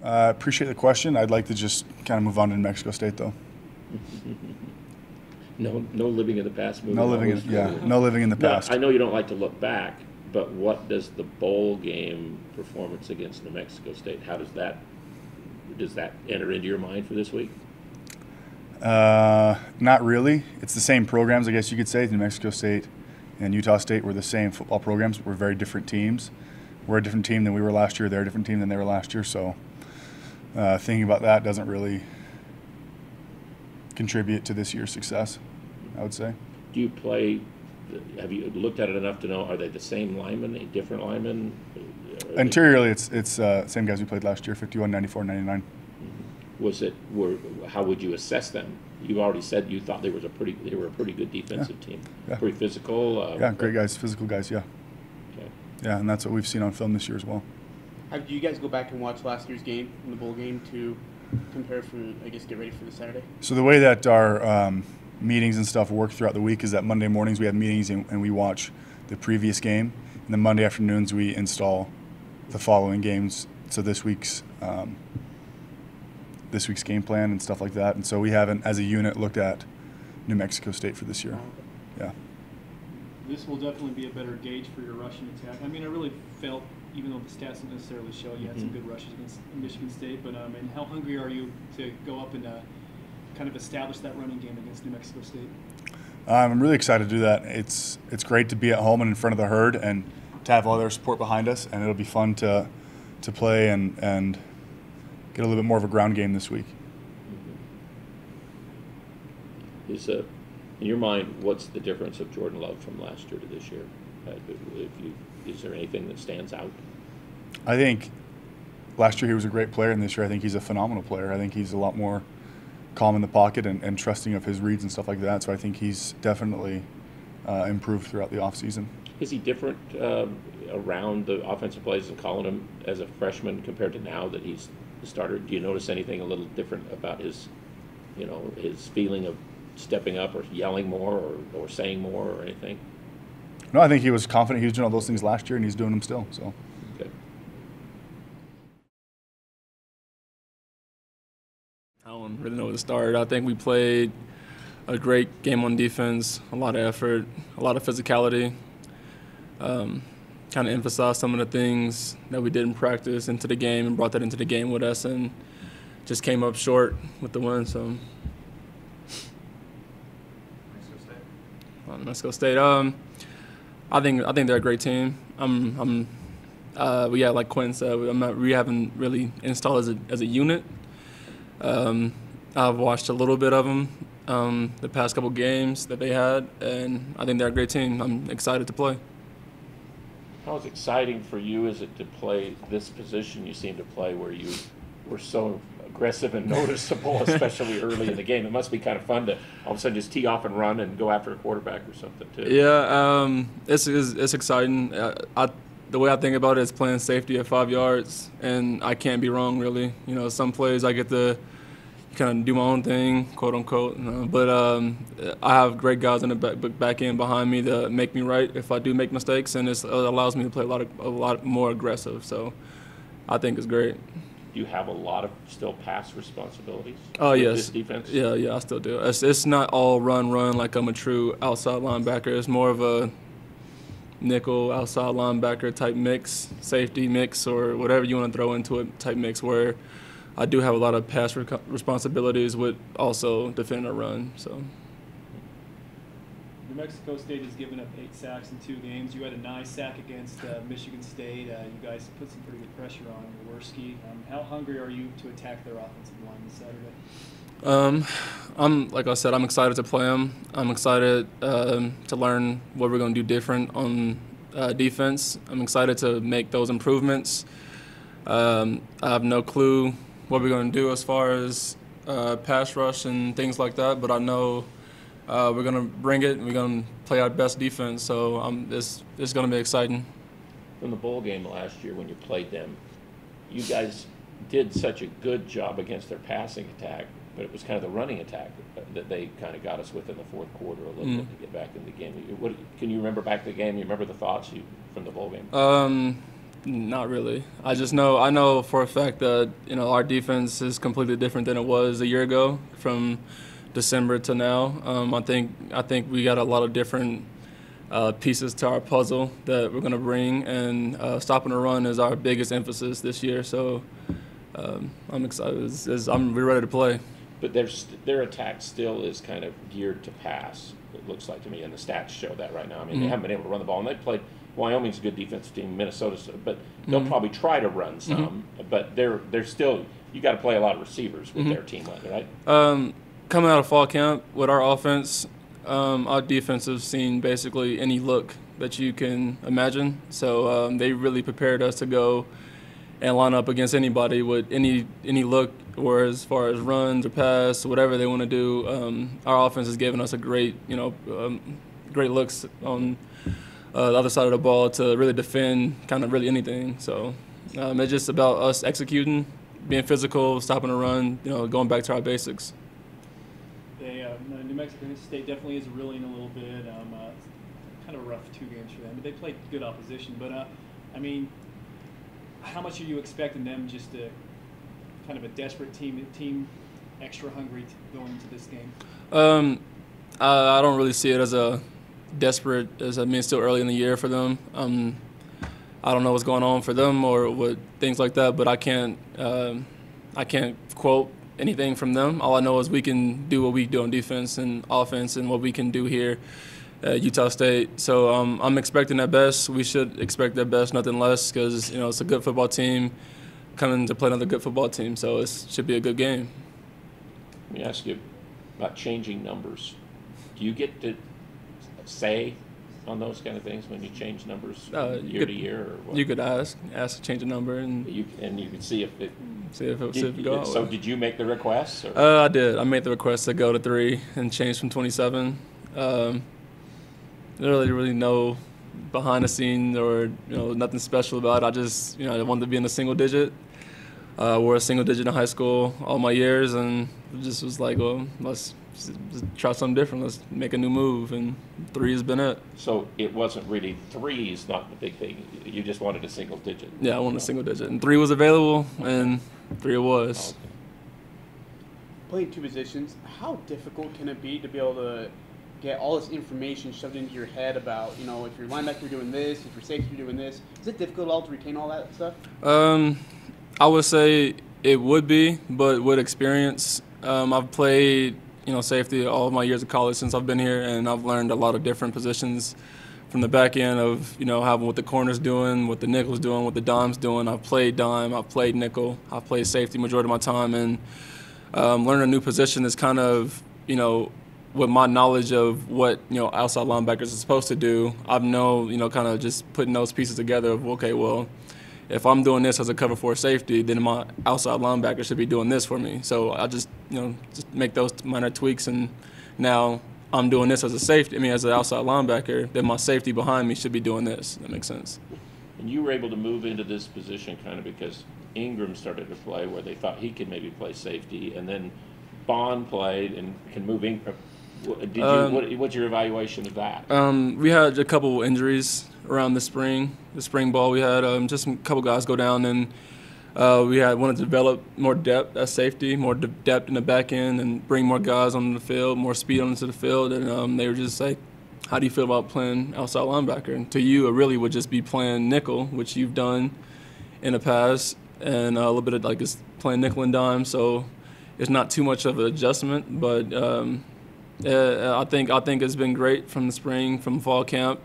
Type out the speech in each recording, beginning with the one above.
Appreciate the question. I'd like to just kind of move on to New Mexico State, though. No living in the past. No living in the Now, past. I know you don't like to look back, but what does the bowl game performance against New Mexico State, how does that enter into your mind for this week? Not really. It's the same programs, I guess you could say. New Mexico State and Utah State were the same football programs. We're very different teams. We're a different team than we were last year. They're a different team than they were last year. So thinking about that doesn't really contribute to this year's success, I would say. Do you play, have you looked at it enough to know, are they the same linemen, different linemen? Interiorly, it's same guys we played last year, 51, 94, 99. How would you assess them? You already said you thought they were a pretty good defensive team. Yeah. Pretty physical. Great guys, physical guys, yeah. Okay. Yeah, and that's what we've seen on film this year as well. Do you guys go back and watch last year's game, the bowl game, to compare get ready for the Saturday? So the way that our meetings and stuff work throughout the week is that Monday mornings we have meetings and we watch the previous game, and then Monday afternoons we install the following games. So this week's game plan and stuff like that. And so we haven't, as a unit, looked at New Mexico State for this year. Yeah. This will definitely be a better gauge for your rushing attack. I mean, I really felt, even though the stats don't necessarily show you had some good rushes against Michigan State, but and how hungry are you to go up and kind of establish that running game against New Mexico State? I'm really excited to do that. It's great to be at home and in front of the herd and to have all their support behind us, and it'll be fun to play and get a little bit more of a ground game this week. In your mind, what's the difference of Jordan Love from last year to this year? Is there anything that stands out? I think last year he was a great player, and this year I think he's a phenomenal player. I think he's a lot more calm in the pocket and trusting of his reads and stuff like that. So I think he's definitely improved throughout the offseason. Is he different around the offensive plays and calling him as a freshman compared to now that he's the starter? Do you notice anything a little different about his feeling of stepping up or yelling more or saying more or anything? No, I think he was confident. He was doing all those things last year, and he's doing them still. So. Okay. I don't really know where to start. I think we played a great game on defense, a lot of effort, a lot of physicality. Kind of emphasized some of the things that we did in practice into the game and brought that into the game with us, and just came up short with the win. So. Mexico State. I think they're a great team. Like Quinn said, we haven't really installed as a unit. I've watched a little bit of them the past couple games that they had, and I think they're a great team. I'm excited to play. How exciting for you is it to play this position you seem to play where you were so aggressive and noticeable, especially early in the game? It must be kind of fun to all of a sudden just tee off and run and go after a quarterback or something too. Yeah, it's exciting. The way I think about it is playing safety at 5 yards, and I can't be wrong really. Some plays I get to kind of do my own thing, quote unquote. But I have great guys in the back end behind me to make me right if I do make mistakes, and it allows me to play a lot more aggressive. So I think it's great. Do you have a lot of still pass responsibilities? Oh, yes. This defense? Yeah, I still do. It's not all run like I'm a true outside linebacker. It's more of a nickel outside linebacker type mix, safety mix, or whatever you want to throw into it type mix, where I do have a lot of pass responsibilities with also defending a run. So. New Mexico State has given up 8 sacks in 2 games. You had a nice sack against Michigan State. You guys put some pretty good pressure on Jaworski. How hungry are you to attack their offensive line this Saturday? Like I said, I'm excited to play them. I'm excited to learn what we're going to do different on defense. I'm excited to make those improvements. I have no clue what we're going to do as far as pass rush and things like that, but I know we're going to bring it, and we're going to play our best defense, so it's going to be exciting. From the bowl game last year when you played them, you guys did such a good job against their passing attack, but it was kind of the running attack that they kind of got us with in the fourth quarter a little bit to get back in the game. Can you remember back to the game? You remember the thoughts from the bowl game? Not really. I know for a fact that, you know, our defense is completely different than it was a year ago from December to now. I think we got a lot of different pieces to our puzzle that we're going to bring, and stopping the run is our biggest emphasis this year. So I'm excited. We're ready to play. But their attack still is kind of geared to pass, it looks like to me, and the stats show that right now. I mean, they haven't been able to run the ball, and they played. Wyoming's a good defensive team, Minnesota's, but they'll probably try to run some. But they're still, you got to play a lot of receivers with their team, right? Coming out of fall camp with our offense, our defense has seen basically any look that you can imagine. So they really prepared us to go and line up against anybody with any look, or as far as runs or pass, whatever they want to do. Our offense has given us a great, great looks on the other side of the ball to really defend kind of really anything. So it's just about us executing, being physical, stopping the run, going back to our basics. New Mexico State definitely is reeling a little bit. It's kind of a rough 2 games for them, but they played good opposition. But I mean, how much are you expecting them just to kind of a desperate team extra hungry going into this game? I don't really see it as a desperate, it's still early in the year for them. I don't know what's going on for them or what things like that, but I can't quote anything from them. All I know is we can do what we do on defense and offense and what we can do here at Utah State. So I'm expecting their best. We should expect their best, nothing less, because it's a good football team coming to play another good football team. So it should be a good game. Let me ask you about changing numbers. Do you get to say on those kind of things when you change numbers year to year, or what? You could ask to change a number, and you could see if it. See if it go. So did you make the request? Or? I did. I made the request to go to 3 and change from 27. There really no behind the scenes or nothing special about it. I just I wanted to be in a single digit. Wore a single digit in high school all my years, and it just was like, well, let's try something different. Let's make a new move, and 3 has been it. So it wasn't really 3 is not the big thing. You just wanted a single digit. Yeah, I wanted a single digit, and 3 was available, and 3 it was. Okay. Playing 2 positions, how difficult can it be to be able to get all this information shoved into your head about, if your linebacker doing this, if your safety doing this? Is it difficult at all to retain all that stuff? I would say it would be, but with experience, I've played safety all of my years of college since I've been here, and I've learned a lot of different positions from the back end of having what the corner's doing, what the nickel's doing, what the dime's doing. I've played dime, I've played nickel, I've played safety majority of my time, and learning a new position is kind of with my knowledge of what outside linebackers are supposed to do. I've kind of just putting those pieces together of, okay, well, if I'm doing this as a cover 4 safety, then my outside linebacker should be doing this for me. So I just just make those minor tweaks, and now I'm doing this as a safety. As an outside linebacker, then my safety behind me should be doing this. That makes sense. And you were able to move into this position kind of because Ingram started to play where they thought he could maybe play safety, and then Bond played and can move Ingram. What's your evaluation of that? We had a couple injuries around the spring ball. We had just a couple guys go down, and we wanted to develop more depth at safety, more depth in the back end, and bring more guys onto the field, more speed onto the field. And they were just like, how do you feel about playing outside linebacker? And to you, it really would just be playing nickel, which you've done in the past, and a little bit of like just playing nickel and dime. So it's not too much of an adjustment, but I think it's been great from the spring, from fall camp.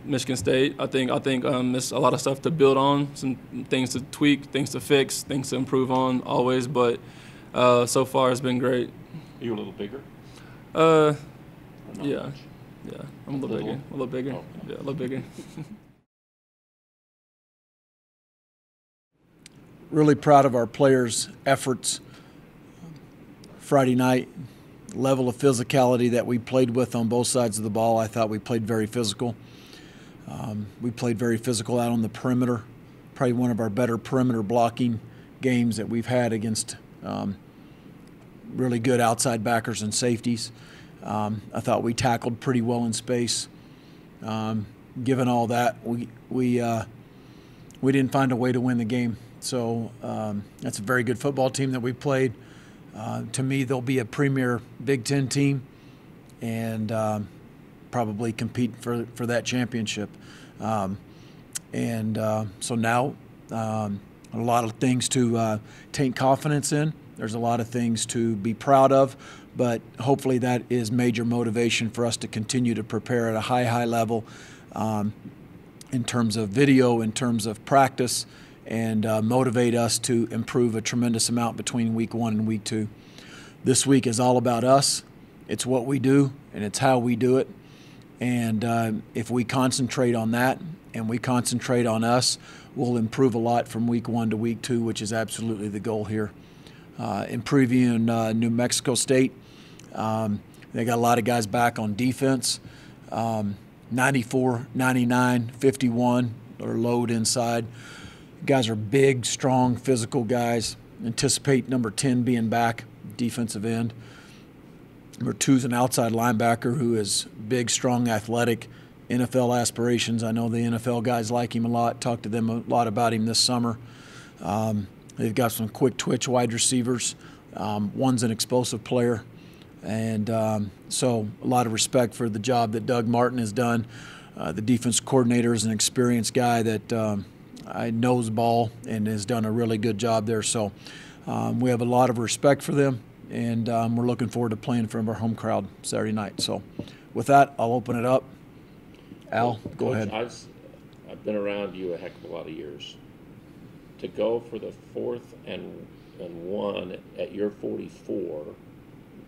Michigan State, I think there's a lot of stuff to build on, some things to tweak, things to fix, things to improve on always, but so far it's been great. Are you a little bigger? Yeah, much? Yeah, I'm a little bigger. Okay. Yeah, a little bigger. Really proud of our players' efforts Friday night. Level of physicality that we played with on both sides of the ball. I thought we played very physical. We played very physical out on the perimeter. Probably one of our better perimeter blocking games that we've had against really good outside backers and safeties. I thought we tackled pretty well in space. Given all that, we we didn't find a way to win the game. So that's a very good football team that we played. To me, they'll be a premier Big Ten team and probably compete for that championship. So now a lot of things to take confidence in. There's a lot of things to be proud of, but hopefully that is major motivation for us to continue to prepare at a high level in terms of video, in terms of practice, and motivate us to improve a tremendous amount between week 1 and week 2. This week is all about us. It's what we do, and it's how we do it. And if we concentrate on that and we concentrate on us, we'll improve a lot from week 1 to week 2, which is absolutely the goal here. In previewing New Mexico State, they got a lot of guys back on defense. 94, 99, 51 or load inside. Guys are big, strong, physical guys. Anticipate number 10 being back, defensive end. Number 2 is an outside linebacker who is big, strong, athletic, NFL aspirations. I know the NFL guys like him a lot, talked to them a lot about him this summer. They've got some quick twitch wide receivers. One's an explosive player. And so a lot of respect for the job that Doug Martin has done. The defense coordinator is an experienced guy that knows ball and has done a really good job there. So we have a lot of respect for them, and we're looking forward to playing in front of our home crowd Saturday night. So with that, I'll open it up. Al, go ahead. I've been around you a heck of a lot of years. To go for the 4th and 1 at your 44,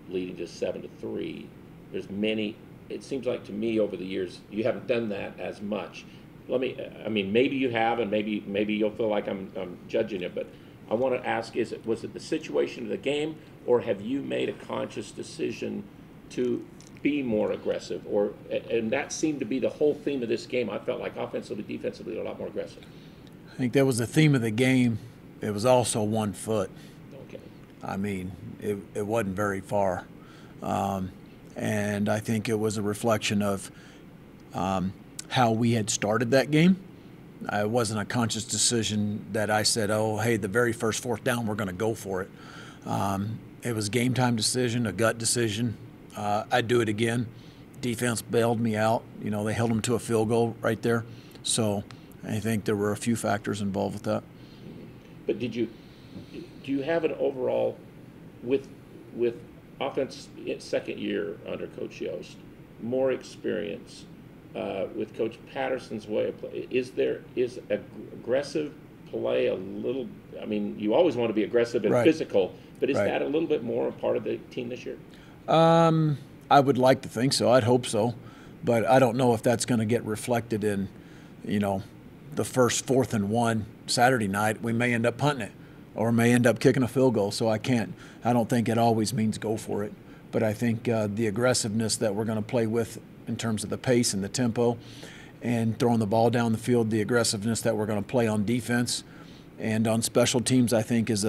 leading to 7-3. There's many. It seems like to me over the years you haven't done that as much. I mean, maybe you have, and maybe you'll feel like I'm judging it. But I want to ask: was it the situation of the game, or have you made a conscious decision to be more aggressive? And that seemed to be the whole theme of this game. I felt like offensively, defensively, a lot more aggressive. I think that was the theme of the game. It was also 1 foot. Okay. I mean, it wasn't very far. And I think it was a reflection of how we had started that game. It wasn't a conscious decision that I said, oh, hey, the very first 4th down, we're going to go for it. It was game time decision, a gut decision. I'd do it again. Defense bailed me out. You know, they held them to a field goal right there. So I think there were a few factors involved with that. But do you have an overall, with offense second year under Coach Yost, more experience with Coach Patterson's way of play? Is aggressive play a little? I mean, you always want to be aggressive and physical, but is that a little bit more a part of the team this year? I would like to think so. I'd hope so, but I don't know if that's going to get reflected in, the first 4th and 1 Saturday night. We may end up punting it, or may end up kicking a field goal. So I don't think it always means go for it. But I think the aggressiveness that we're going to play with in terms of the pace and the tempo and throwing the ball down the field, the aggressiveness that we're going to play on defense and on special teams, I think is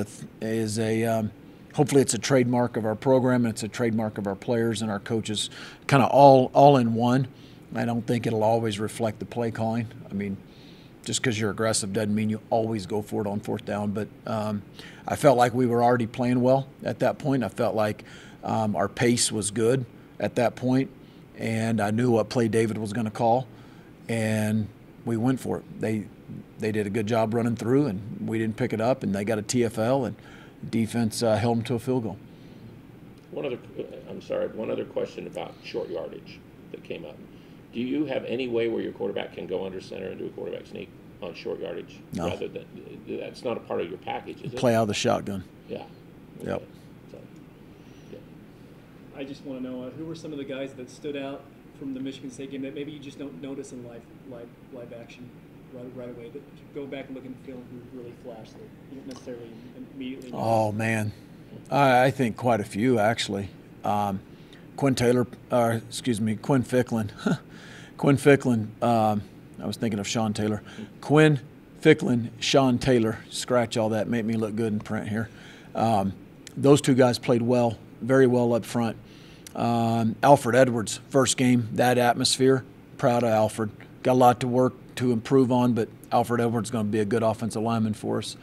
hopefully it's a trademark of our program, and it's a trademark of our players and our coaches, kind of all in one. I don't think it'll always reflect the play calling. I mean, just because you're aggressive doesn't mean you always go for it on 4th down. But I felt like we were already playing well at that point. I felt like our pace was good at that point, and I knew what play David was going to call, and we went for it. They did a good job running through, and we didn't pick it up, and they got a TFL, and defense held them to a field goal. One other question about short yardage that came up. Do you have any way where your quarterback can go under center and do a quarterback sneak on short yardage? No. Rather than, that's not a part of your package, is it? Play out of the shotgun. Yeah. Okay. Yep. So, yeah. I just want to know who were some of the guys that stood out from the Michigan State game that maybe you just don't notice in live action right away, but go back and look and film who really flashed that you don't necessarily immediately notice. Oh, man. I think quite a few, actually. Quinn Ficklin. Quinn Ficklin. I was thinking of Sean Taylor. Quinn Ficklin, Sean Taylor. Scratch all that. Make me look good in print here. Those 2 guys played well, very well up front. Alfred Edwards, first game, that atmosphere. Proud of Alfred. Got a lot to work to improve on, but Alfred Edwards is going to be a good offensive lineman for us.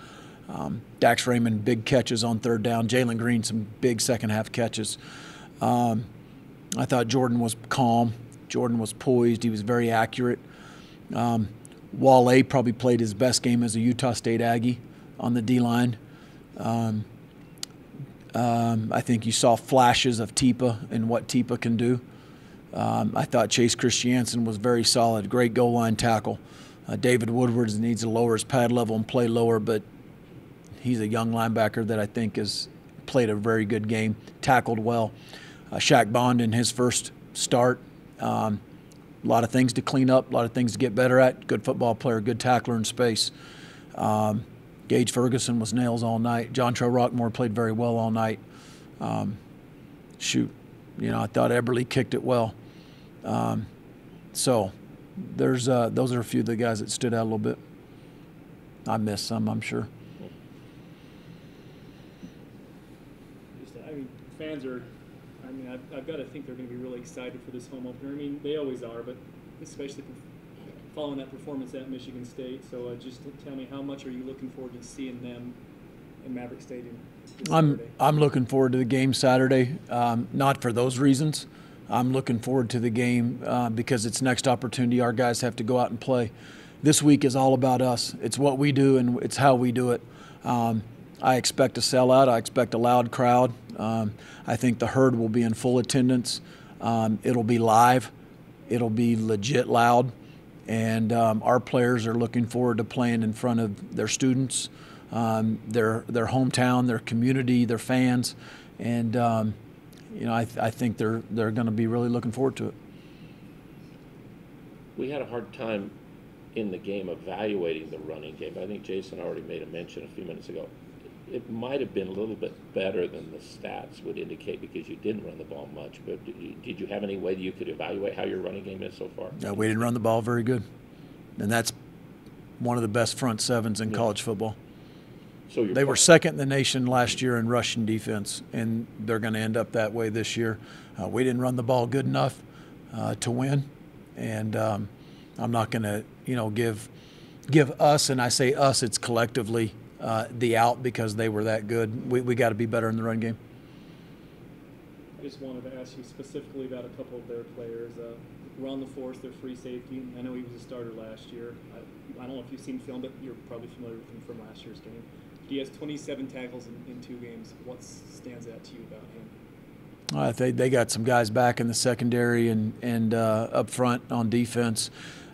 Dax Raymond, big catches on third down. Jalen Green, some big second-half catches. I thought Jordan was calm. Jordan was poised. He was very accurate. Wale probably played his best game as a Utah State Aggie on the D-line. I think you saw flashes of Tipa and what Tipa can do. I thought Chase Christiansen was very solid, great goal line tackle. David Woodwards needs to lower his pad level and play lower, but he's a young linebacker that I think has played a very good game, tackled well. Shaq Bond in his first start, a lot of things to clean up, a lot of things to get better at. Good football player, good tackler in space. Gage Ferguson was nails all night. Jontrell Rockmore played very well all night. I thought Eberle kicked it well. So those are a few of the guys that stood out a little bit. I missed some, I'm sure. Fans are, I've got to think they're going to be really excited for this home opener. They always are, but especially following that performance at Michigan State. So just tell me, how much are you looking forward to seeing them in Maverick Stadium this Saturday? I'm looking forward to the game Saturday, not for those reasons. I'm looking forward to the game because it's next opportunity. Our guys have to go out and play. This week is all about us. It's what we do and it's how we do it. I expect a sellout. I expect a loud crowd. I think the herd will be in full attendance. It'll be live. It'll be legit loud. And our players are looking forward to playing in front of their students, their hometown, their community, their fans. And, I think they're going to be really looking forward to it. We had a hard time in the game evaluating the running game. I think Jason already made a mention a few minutes ago. It might have been a little bit better than the stats would indicate because you didn't run the ball much. But did you have any way that you could evaluate how your running game is so far? No, we didn't run the ball very good. And that's one of the best front sevens in college football. So they were second in the nation last year in rushing defense, and they're going to end up that way this year. We didn't run the ball good enough to win, and I'm not going to, give us, and I say us, it's collectively the out because they were that good. We got to be better in the run game. I just wanted to ask you specifically about a couple of their players. Ron LaForce, their free safety. I know he was a starter last year. I don't know if you've seen film, but you're probably familiar with him from last year's game. He has 27 tackles in 2 games. What stands out to you about him? They got some guys back in the secondary and up front on defense.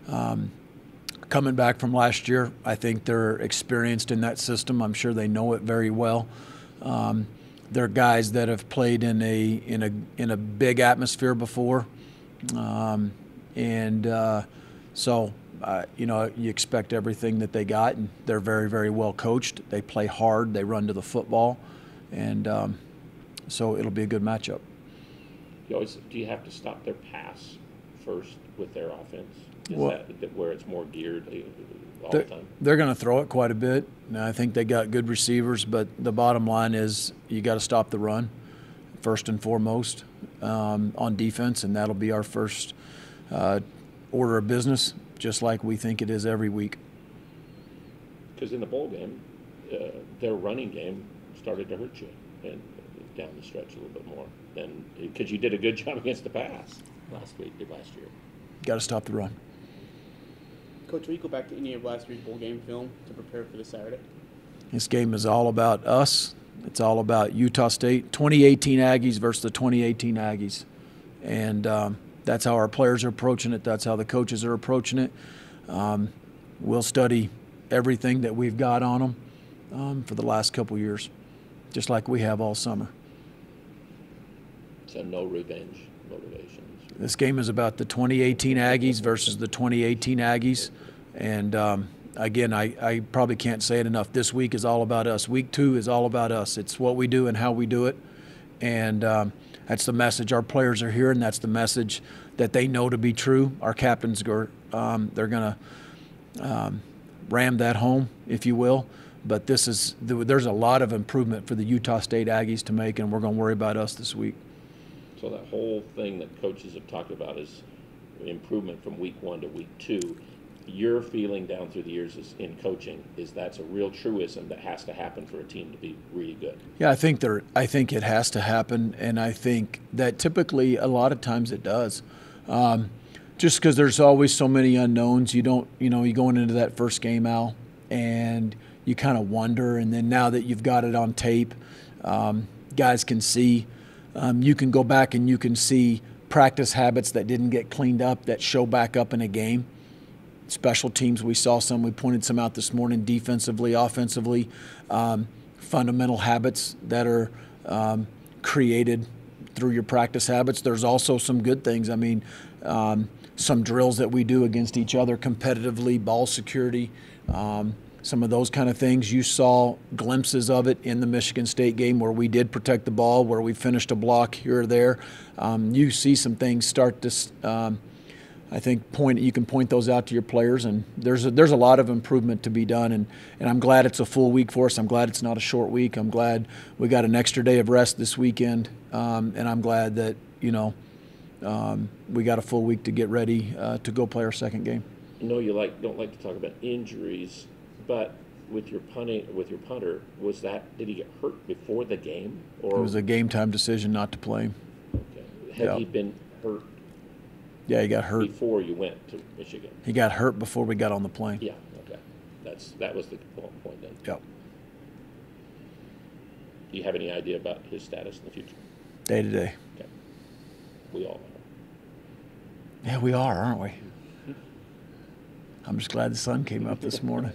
Coming back from last year, I think they're experienced in that system. I'm sure they know it very well. They're guys that have played in a big atmosphere before, so you expect everything that they got, and they're very, very well coached. They play hard. They run to the football, and so it'll be a good matchup. Do you have to stop their pass first with their offense? Is that where it's more geared all the time? They're going to throw it quite a bit. And I think they got good receivers, but the bottom line is you got to stop the run first and foremost on defense, and that'll be our first order of business, just like we think it is every week. Because in the bowl game, their running game started to hurt you and down the stretch a little bit more, because you did a good job against the pass last year. Got to stop the run. Coach, will you go back to any of last week's bowl game film to prepare for this Saturday? This game is all about us. It's all about Utah State, 2018 Aggies versus the 2018 Aggies. And that's how our players are approaching it. That's how the coaches are approaching it. We'll study everything that we've got on them for the last couple years, just like we have all summer. So no revenge motivations. This game is about the 2018 Aggies versus the 2018 Aggies. And, again, I probably can't say it enough. This week is all about us. Week 2 is all about us. It's what we do and how we do it. And that's the message our players are hearing. That's the message that they know to be true. Our captains, they're going to ram that home, if you will. But there's a lot of improvement for the Utah State Aggies to make, and we're going to worry about us this week. So that whole thing that coaches have talked about is improvement from week 1 to week 2. your feeling down through the years is in coaching is that's a real truism that has to happen for a team to be really good. Yeah, I think it has to happen, and I think that typically a lot of times it does. Just because there's always so many unknowns, you going into that first game, Al, and you kind of wonder, and then now that you've got it on tape, guys can see. You can go back and you can see practice habits that didn't get cleaned up that show back up in a game. Special teams, we saw some. We pointed some out this morning, defensively, offensively, fundamental habits that are created through your practice habits. There's also some good things. I mean, some drills that we do against each other competitively, ball security, some of those kind of things. You saw glimpses of it in the Michigan State game where we did protect the ball, where we finished a block here or there. You see some things start to, I think, you can point those out to your players, and there's a lot of improvement to be done, and I'm glad it's a full week for us. I'm glad it's not a short week. I'm glad we got an extra day of rest this weekend, and I'm glad that, we got a full week to get ready to go play our second game. I know you don't like to talk about injuries, but with your punter, did he get hurt before the game? Or It was a game time decision not to play him. okay. Had he been hurt? Yeah, he got hurt. Before you went to Michigan? He got hurt before we got on the plane. Yeah, okay. That was the point then. Yep. Do you have any idea about his status in the future? Day to day. Okay. We all are. Yeah, we are, aren't we? I'm just glad the sun came up this morning.